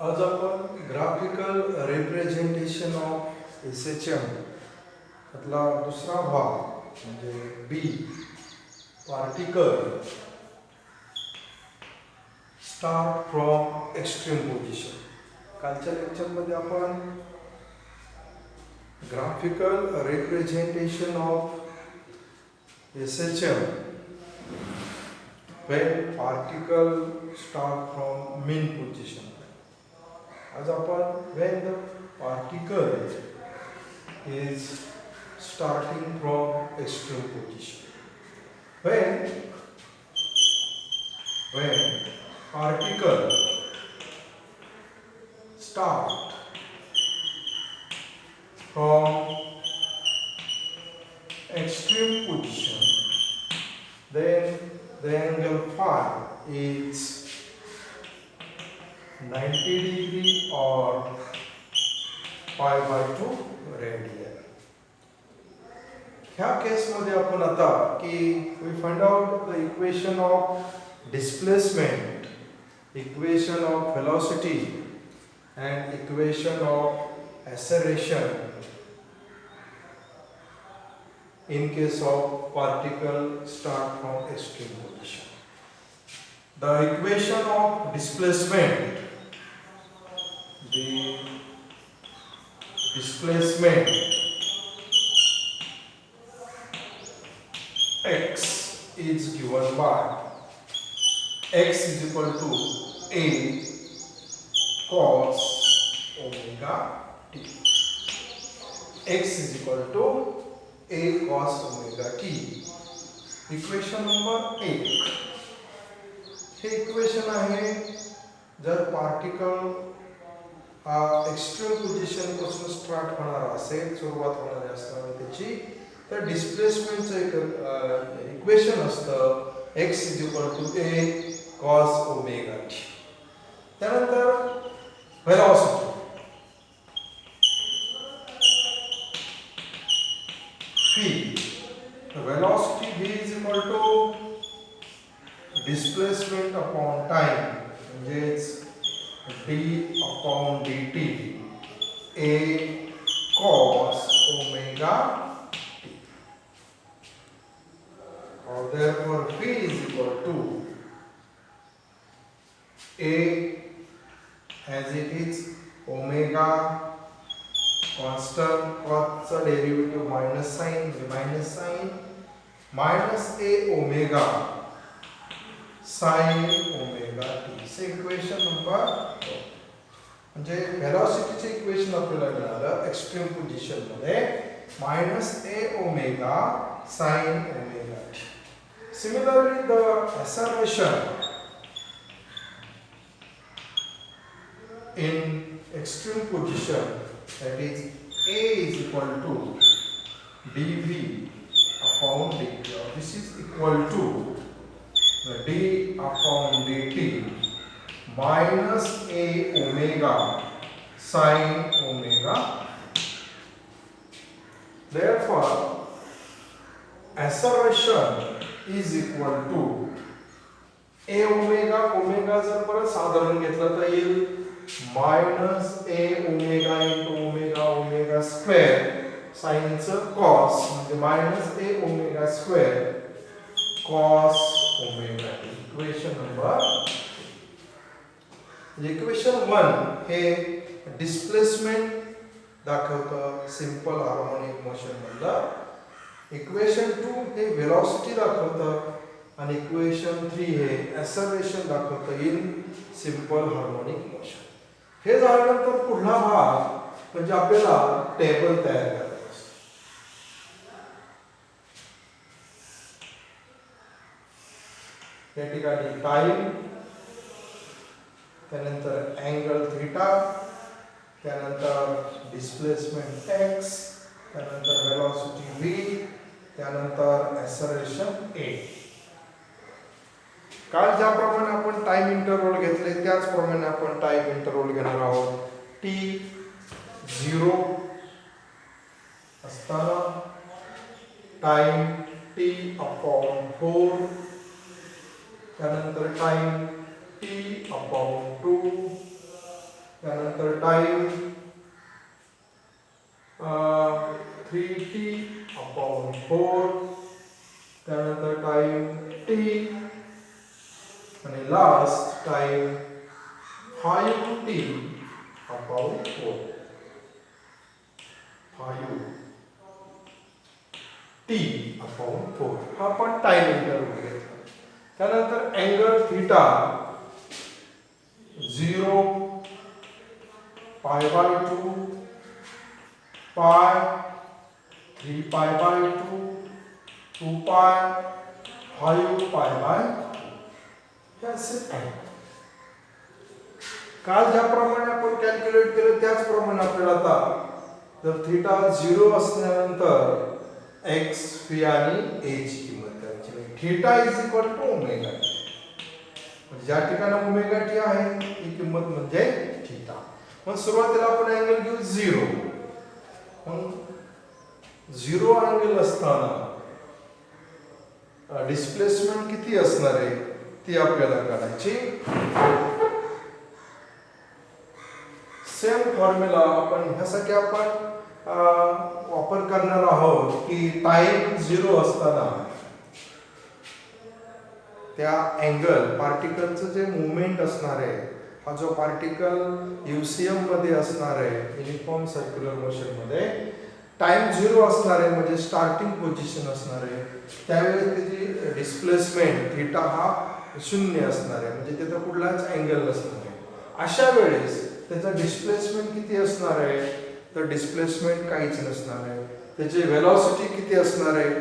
आज आपण graphical representation of SHM यातला दुसरा भाग म्हणजे B particle start from extreme position. कालच्या लेक्चरमध्ये आपण graphical representation of SHM when particle start from mean position. आज आपण when the particle is starting from extreme position. When particle start from extreme position, then the angle phi is 90 degree or pi by 2 radian. ह्या केसमध्ये आपण आता की we find out the equation of displacement, equation of velocity and equation of acceleration in case of particle start from extreme position. The equation of displacement, x is given by x is equal to a cos omega t. X is equal to a cos omega t. Equation number 1. हे equation आहे जर particle हा extreme position पासून start होणार असेल, सुरुवात होणार असताना त्याची, तर डिस्प्लेसमेंटचं एक इक्वेशन असतं x is equal to a cos omega t. त्यानंतर velocity velocity v is equal to displacement upon time, म्हणजेच d upon dt a cos omega t. Or therefore v is equal to a as it is omega constant, cos चा derivative minus sine minus a omega sin omega t. से equation number 2. म्हणजे व्हेलॉसिटीचे equation आपल्याला मिळालं extreme position मध्ये minus a omega sin omega t. Similarly, the acceleration in extreme position, that is a is equal to dv upon dt. This is equal to d upon dt minus a omega sin omega. Therefore, acceleration is equal to a omega. Omega जर परत साधारण घेतलं तर येईल minus a omega into omega omega square साइनचं cos म्हणजे minus a omega square cos omega. Equation number equation 1 हे displacement दाखवतं simple harmonic motion मधलं. इक्वेशन 2 हे वेलोसिटी दाखवतं आणि इक्वेशन 3 हे ऍक्सेलरेशन दाखवतं इन सिंपल हार्मोनिक मोशन. हे झाल्यानंतर पुढला भाग म्हणजे आपल्याला टेबल तयार करायचं. या ठिकाणी टाइम, त्यानंतर अँगल थीटा, त्यानंतर डिस्प्लेसमेंट x, त्यानंतर वेलोसिटी v, त्यानंतर ऍक्सेलरेशन a. काल ज्याप्रमाणे आपण टाइम इंटरवल घेतले त्याचप्रमाणे आपण टाइम इंटरवल घेणार आहोत. t 0 असताना टाइम t अपॉन 4, त्यानंतर टाइम t अपॉन 2, त्यानंतर टाइम 3t अपॉन 4, त्यानंतर टाइम t आणि last time 5t upon 4, 5t upon 4 हा पण टाइम इंटरवल घेतला. त्यानंतर अँगल थीटा 0 पाय बाय 2 पाय 3 पाय बाय 2 2 पाय 5 पाय बाय 2 हे असे आहे. काल ज्याप्रमाणे आपण कॅल्क्युलेट केलं त्याचप्रमाणे आपल्याला आता जर थीटा 0 असल्यानंतर x, phi आणि a ची किंमत करायची. Theta is equal to omega t. ज्या ठिकाणी ओमेगा टी आहे ही किंमत म्हणजे थीटा. मग सुरुवातीला आपण अँगल घेऊ 0. मग 0 अँगल असताना डिस्प्लेसमेंट किती असणार आहे ती आपल्याला काढायची. सेम फॉर्म्युला आपण ह्यासाठी आपण वापर करणार आहोत की टाइम 0 असताना त्या अँगल पार्टिकलचं जे मुवमेंट असणार आहे, हा जो पार्टिकल युसीएम मध्ये असणार आहे युनिफॉर्म सर्क्युलर मोशन मध्ये, टाइम 0 असणार आहे म्हणजे स्टार्टिंग पोझिशन असणार आहे, त्यावेळेस त्याची डिस्प्लेसमेंट थीटा हा 0 असणार आहे म्हणजे तिथं कुठलाच अँगल नसणार आहे. अशा वेळेस त्याचा डिस्प्लेसमेंट किती असणार आहे तर डिस्प्लेसमेंट काहीच नसणार आहे. त्याची वेलॉसिटी किती असणार आहे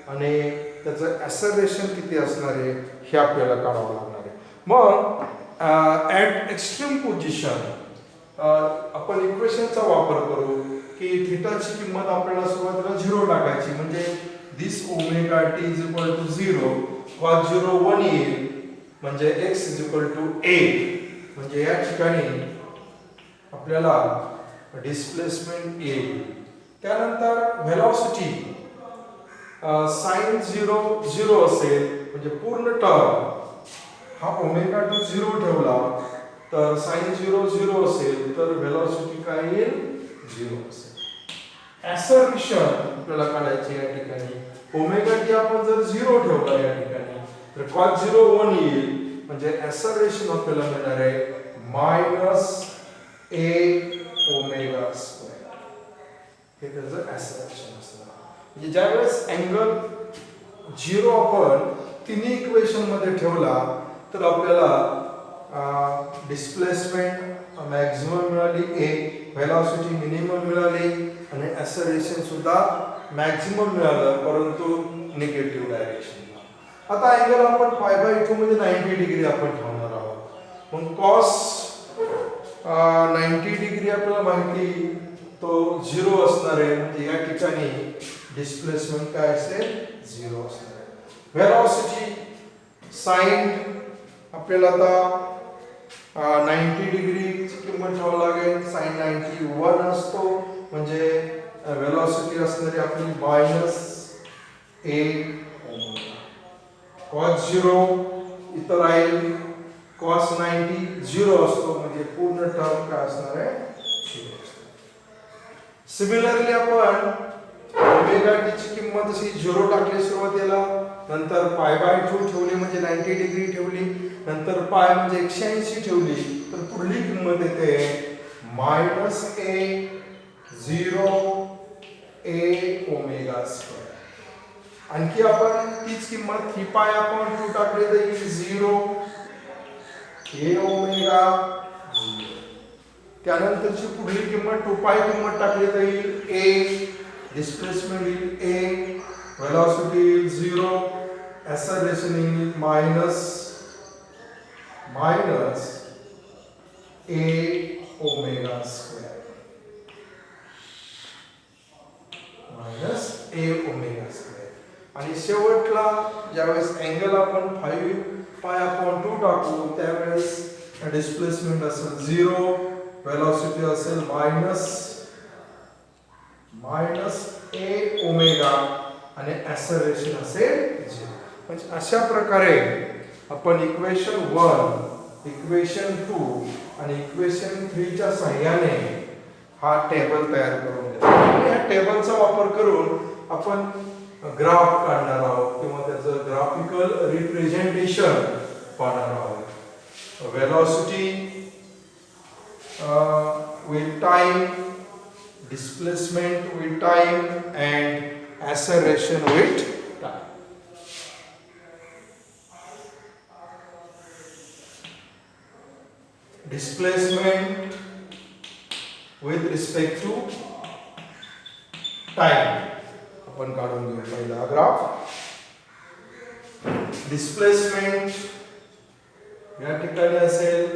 आणि त्याचं ॲसेलरेशन किती असणार आहे हे आपल्याला काढावं लागणार आहे. मग ॲट एक्स्ट्रीम पोझिशन आपण इक्वेशनचा वापर करू की थीटाची किंमत आपल्याला सुरुवातीला 0 टाकायची म्हणजे this omega t is equal to 0, cos 0 1 येईल म्हणजे x is equal to a. म्हणजे या ठिकाणी आपल्याला डिस्प्लेसमेंट येईल. त्यानंतर व्हेलॉसिटी sin 0 0 असेल म्हणजे पूर्ण टर्म हा ओमेगा टी 0 ठेवला तर sin 0 0 असेल तर व्हेलॉसिटी काय येईल 0 असेल. ॲसेलरेशन आपल्याला काढायची या ठिकाणी. ओमेगा टी आपण जर 0 ठेवला या ठिकाणी तर cos 0 1 येईल म्हणजे ॲसेलरेशन आपल्याला मिळणार आहे -a ओमेगा स्क्वेअर. हे त्याचं ॲसेलरेशन असणार. म्हणजे ज्यावेळेस अँगल 0 आपण तिन्ही इक्वेशन मध्ये ठेवला तर आपल्याला डिस्प्लेसमेंट मॅक्झिमम मिळाली a, व्हेलॉसिटी मिनिमम मिळाली आणि ॲसेलरेशन सुद्धा मॅक्झिमम मिळालं परंतु निगेटिव्ह डायरेक्शनला. आता अँगल आपण π/2 म्हणजे 90 डिग्री आपण ठेवणार आहोत. मग cos 90 डिग्री आपल्याला माहिती तो 0 असणार आहे म्हणजे या ठिकाणी डिस्प्लेसमेंट काय असेल 0 असणार आहे. व्हेलॉसिटी साइन आपल्याला आता 90 डिग्रीची किंमत ठेवावी लागेल. साइन 90 1 असतो म्हणजे व्हेलॉसिटी असणारी आपली -a cos 0 इतर राहील cos 90 0 असतो म्हणजे पूर्ण टर्म काय असणार आहे 0 असणार. सिमिलरली आपण ओमेगा टी ची किंमत अशी 0 टाकली सुरुवातीला, नंतर π/2 ठेवली म्हणजे 90 डिग्री ठेवली, नंतर π म्हणजे 180 ठेवली तर पुढली किंमत येते -a ओमेगा स्क्वेअर. आणखी आपण तीच किंमत 3π/2 टाकली तर येईल 0 a ओमेगा 0. त्यानंतरची पुढली किंमत 2π किंमत टाकली तर येईल a, डिस्प्लेसमेंट येईल a, व्हेलॉसिटी येईल 0, ॲसेलरेशन येईल a omega square a omega square. आणि शेवटला ज्यावेळेस अँगल आपण 5π/2 टाकू त्यावेळेस डिस्प्लेसमेंट असेल 0, व्हेलॉसिटी असेल a ओमेगा आणि ॲसेलरेशन असेल 0. म्हणजे अशा प्रकारे आपण इक्वेशन 1 इक्वेशन 2 आणि इक्वेशन 3 च्या सहाय्याने हा टेबल तयार करून घेतो. आणि या टेबलचा वापर करून आपण ग्राफ काढणार आहोत किंवा त्याचं ग्राफिकल रिप्रेझेंटेशन पाहणार आहोत. Velocity with time, displacement with time and acceleration with time. Displacement with respect to time. आपण काढून घेऊ पहिला ग्राफ. डिस्प्लेसमेंट या ठिकाणी असेल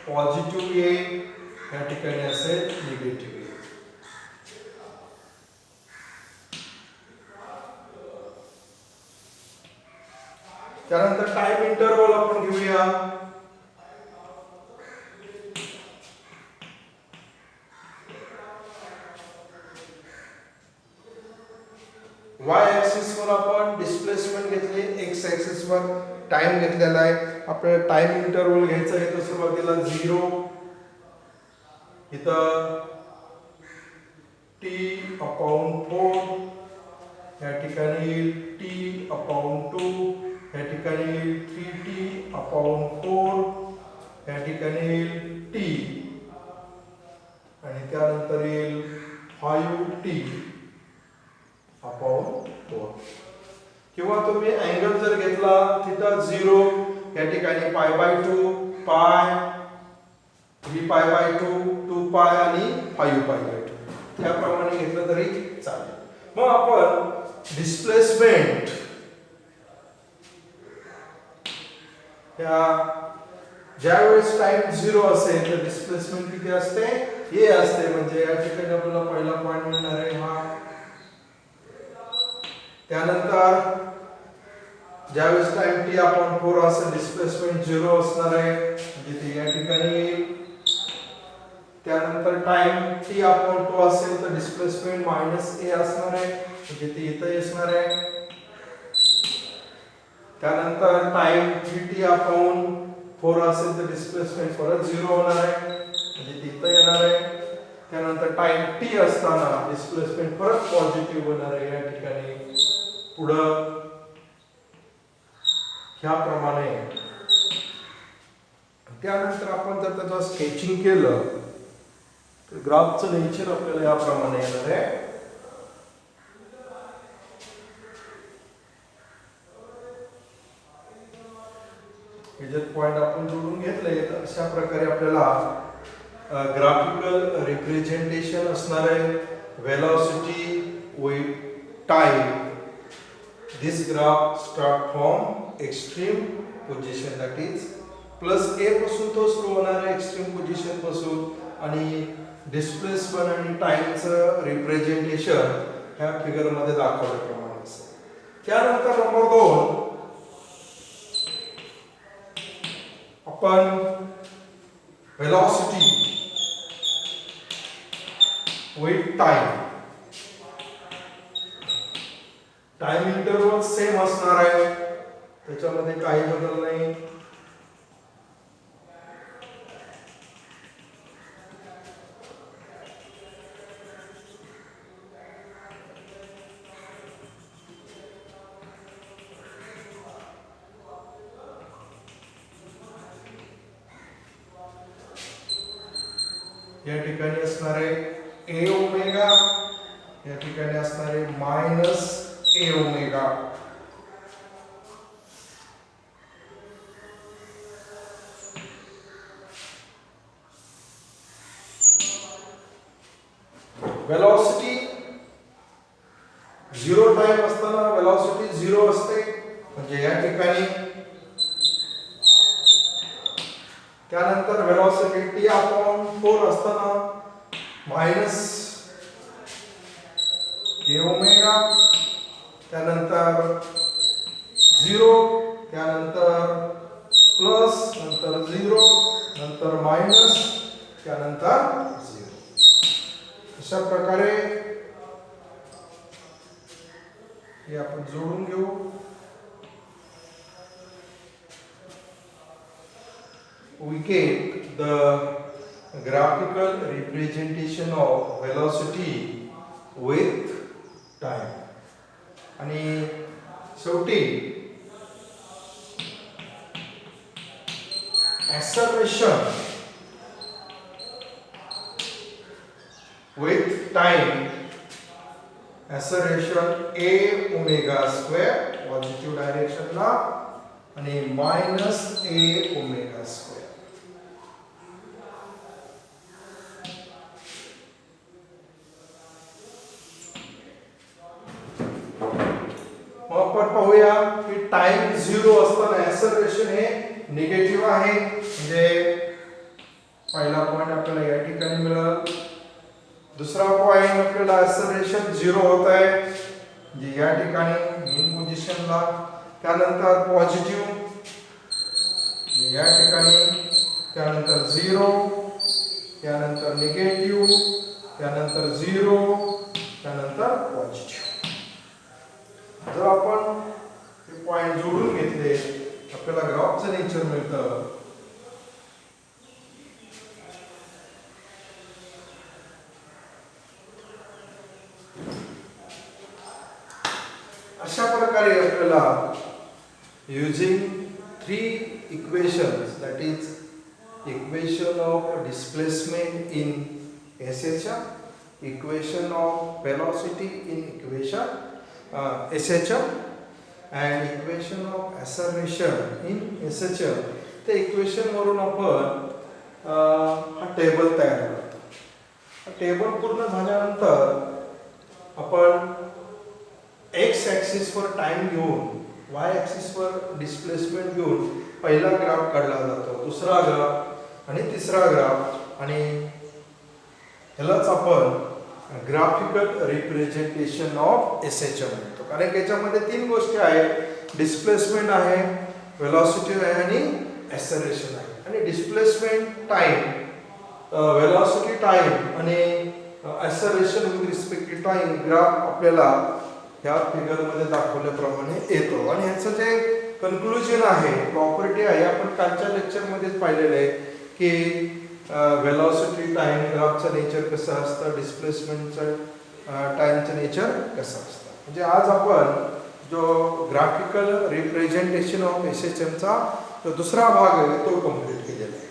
पॉझिटिव्ह ए, या ठिकाणी असेल निगेटिव्ह ए. त्यानंतर टाइम इंटरवल आपण घेऊया. वाय ऍक्सिस वर आपण डिस्प्लेसमेंट घेतली, एक्स ऍक्सिस वर टाइम घेतलेला आहे. आपल्याला टाइम इंटरवल घ्यायचा आहे. तर सुरुवातीला 0, इथं t/4, या ठिकाणी t/2, या ठिकाणी 3t/4, या ठिकाणी t, आणि त्यानंतर येईल 5t/4. किंवा तुम्ही अँगल जर घेतला थिटा 0, या ठिकाणी π/2, पाय, 3π/2, 2π आणि 5π/2 त्याप्रमाणे घेतलं तरी चालेल. मग आपण डिस्प्लेसमेंट या ज्यावेळेस टाइम 0 असेल तर डिस्प्लेसमेंट किती असते? ए असते. म्हणजे या ठिकाणी आपल्याला पहिला पॉइंट मिळणार आहे हा. त्यानंतर ज्यावेळेस टाइम t/4 असेल डिस्प्लेसमेंट 0 असणार आहे, म्हणजे ते या ठिकाणी येईल. त्यानंतर टाइम t/2 असेल तर डिस्प्लेसमेंट -a असणार आहे, म्हणजे ते इथे असणार आहे. त्यानंतर टाइम 3t/4 असेल तर डिस्प्लेसमेंट परत 0 होणार आहे, म्हणजे ते इथे येणार आहे. त्यानंतर टाइम t असताना डिस्प्लेसमेंट परत पॉझिटिव्ह होणार आहे या ठिकाणी. पुढं ह्याप्रमाणे. त्यानंतर आपण जर त्याचं स्केचिंग केलं तर ग्राफचं नेचर आपल्याला याप्रमाणे येणार आहे. हे जे पॉइंट आपण जोडून घेतले तर अशा प्रकारे आपल्याला ग्राफिकल रिप्रेझेंटेशन असणार आहे. Velocity with time. This graph start from extreme position, that is plus a पासून तो सुरू होणार आहे एक्स्ट्रीम पोझिशन पासून, आणि डिस्प्लेसमेंट आणि टाइमचं रिप्रेझेंटेशन ह्या फिगर मध्ये दाखवल्याप्रमाणे असेल. त्यानंतर नंबर 2 आपण velocity with time. Time interval same असणार आहे, त्याच्यामध्ये काही बदल नाही. या ठिकाणी असणार आहे a ओमेगा, या ठिकाणी असणार आहे -a ओमेगा. वेलोसिटी 0 टाइम असताना वेलोसिटी 0 असते, म्हणजे या ठिकाणी. त्यानंतर वेलोसिटी t/4 असताना -a ओमेगा, त्यानंतर 0, त्यानंतर प्लस, नंतर 0, नंतर मायनस, त्यानंतर 0. अशा प्रकारे हे आपण जोडून घेऊ. we get the graphical representation of velocity with time. आणि शेवटी acceleration with time, acceleration a omega square positive डायरेक्शनला आणि मायनस a ओमेगा स्क्वेअर. मग आपण पाहूया की टाइम 0 असताना acceleration हे निगेटिव्ह आहे, म्हणजे पहिला पॉइंट आपल्याला या ठिकाणी मिळाला. दुसरा पॉइंट आपल्याला acceleration 0 होत आहे म्हणजे या ठिकाणी मेन पोझिशनला. त्यानंतर पॉझिटिव्ह या ठिकाणी, त्यानंतर 0, त्यानंतर निगेटिव्ह, त्यानंतर 0, त्यानंतर पॉझिटिव्ह. जर आपण हे पॉइंट जोडून घेतले आपल्याला ग्राफचं नेचर मिळतं. अशा प्रकारे आपल्याला using 3 equations, that is equation of displacement in SHM, equation of velocity in equation SHM and equation of acceleration in SHM. त्या इक्वेशन वरून आपण हा टेबल तयार करतो. हा टेबल पूर्ण झाल्यानंतर आपण एक्स ॲक्सिस वर टाइम घेऊन वाय ॲक्सिस वर डिस्प्लेसमेंट घेऊन पहिला ग्राफ काढला जातो, दुसरा ग्राफ आणि तिसरा ग्राफ, आणि ह्यालाच आपण ग्राफिकल रिप्रेझेंटेशन ऑफ SHM म्हणतो. कारण याच्यामध्ये 3 गोष्टी आहेत, डिस्प्लेसमेंट आहे, वेलॉसिटी आहे आणि ॲक्सेलरेशन आहे. आणि डिस्प्लेसमेंट टाइम, वेलॉसिटी टाइम आणि acceleration with respect to time graph आपल्याला ह्या फिगरमध्ये दाखवल्याप्रमाणे येतो. आणि ह्याचं जे कन्क्लुजन आहे, प्रॉपर्टी आहे, आपण कालच्या लेक्चरमध्येच पाहिलेलं आहे की वेलॉसिटी टाइम ग्राफचं नेचर कसं असतं, डिस्प्लेसमेंटचं टाइमचं नेचर कसं असतं. म्हणजे आज आपण जो ग्राफिकल रिप्रेझेंटेशन ऑफ SHMचा जो दुसरा भाग आहे तो कंप्लीट केलेला आहे.